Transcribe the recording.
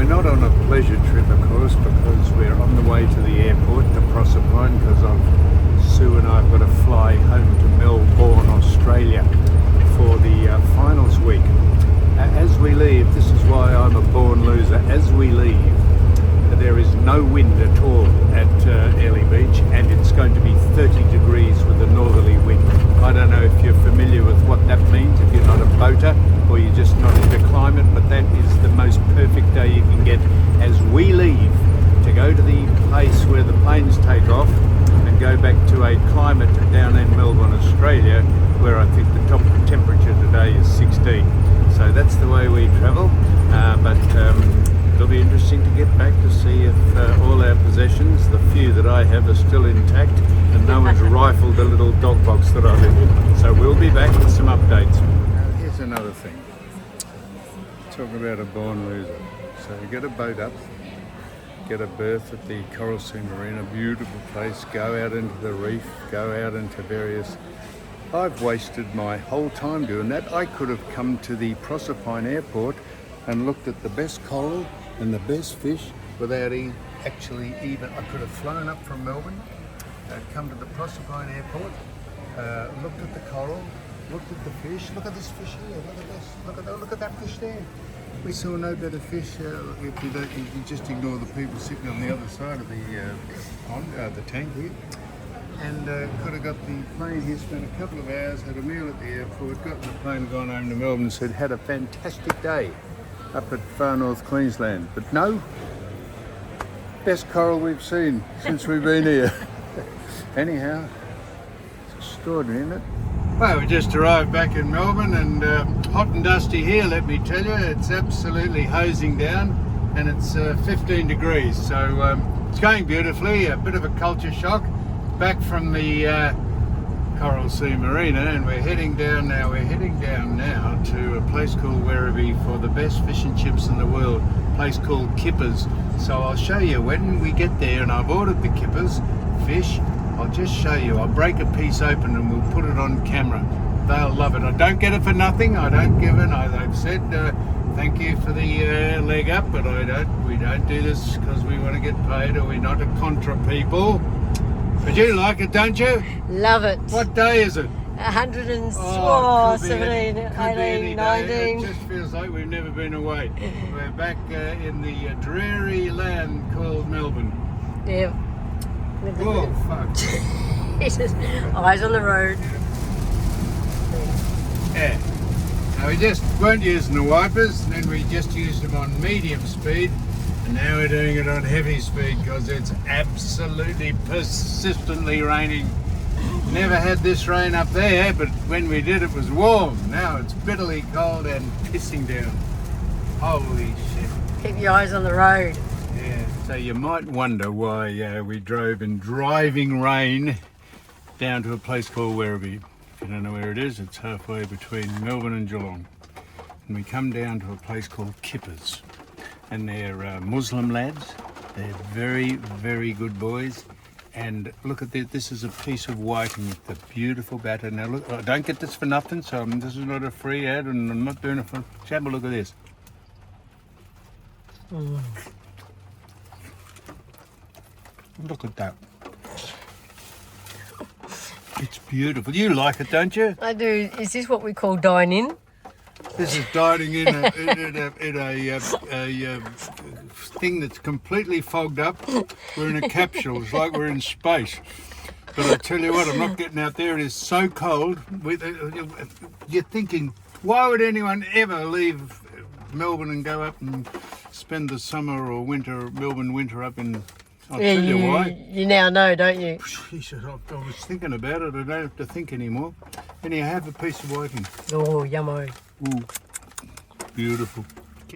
we're not on a pleasure trip, of course, because we're on the way to the airport to Proserpine, because Sue and I have got to fly home to Melbourne, Australia for the finals week. As we leave, this is why I'm a born loser, as we leave, there is no wind at all at Airlie Beach, and it's going to be 30 degrees with a northerly wind. I don't know if you're familiar with what that means, if you're not a boater or you're just not into climate, but that is the most perfect day you can get as we leave to go to the place where the planes take off and go back to a climate down in Melbourne, Australia, where I think the top temperature today is 16. So that's the way we travel, but it'll be interesting to get back to see if all our possessions, the few that I have, are still intact and no one's rifled the little dog box that I live in. So we'll be back with some updates. Now here's another thing. Talk about a born loser. So you get a boat up, get a berth at the Coral Sea Marina, beautiful place, go out into the reef, go out into various... I've wasted my whole time doing that. I could have come to the Proserpine airport and looked at the best coral and the best fish without actually even... I could have flown up from Melbourne, come to the Proserpine airport, looked at the coral, looked at the fish. Look at this fish here, look at this, look at that fish there. We saw no better fish if you just ignore the people sitting on the other side of the pond, the tank here. And could have got the plane here, spent a couple of hours, had a meal at the airport, got in the plane, gone home to Melbourne and said, had a fantastic day up at far north Queensland. But no, best coral we've seen since we've been here. Anyhow, it's extraordinary, isn't it? Well, we just arrived back in Melbourne and hot and dusty here, let me tell you. It's absolutely hosing down and it's 15 degrees. So it's going beautifully, a bit of a culture shock. Back from the Coral Sea Marina, and we're heading down now. We're heading down now to a place called Werribee for the best fish and chips in the world, a place called Kippers. So I'll show you when we get there, and I've ordered the Kippers fish. I'll just show you. I'll break a piece open and we'll put it on camera. They'll love it. I don't get it for nothing. I don't give it. They've said thank you for the leg up, but we don't do this because we want to get paid, or we're not a contra people. But you like it, don't you? Love it. What day is it? 17, 18, 19. It just feels like we've never been away. We're back in the dreary land called Melbourne. Yeah. Oh, fuck. Eyes on the road. Yeah. Now we just weren't using the wipers, and then we just used them on medium speed. And now we're doing it on heavy speed because it's absolutely persistently raining. Never had this rain up there, but when we did it was warm. Now it's bitterly cold and pissing down. Holy shit. Keep your eyes on the road. Yeah, so you might wonder why we drove in driving rain down to a place called Werribee. If you don't know where it is, it's halfway between Melbourne and Geelong. And we come down to a place called Kippers. And they're Muslim lads. They're very, very good boys. And look at this. This is a piece of whiting with the beautiful batter. Now look, I don't get this for nothing, so this is not a free ad, and I'm not doing it for... Have a look at this. Look at that. It's beautiful. You like it, don't you? I do. Is this what we call dine-in? This is dining in a thing that's completely fogged up. We're in a capsule. It's like we're in space. But I tell you what, I'm not getting out there. It is so cold. You're thinking, why would anyone ever leave Melbourne and go up and spend the summer or winter, Melbourne winter up in... I'll tell you why. You now know, don't you? I was thinking about it. I don't have to think anymore. Anyhow, have a piece of whiting. Oh, yummo. Ooh, beautiful.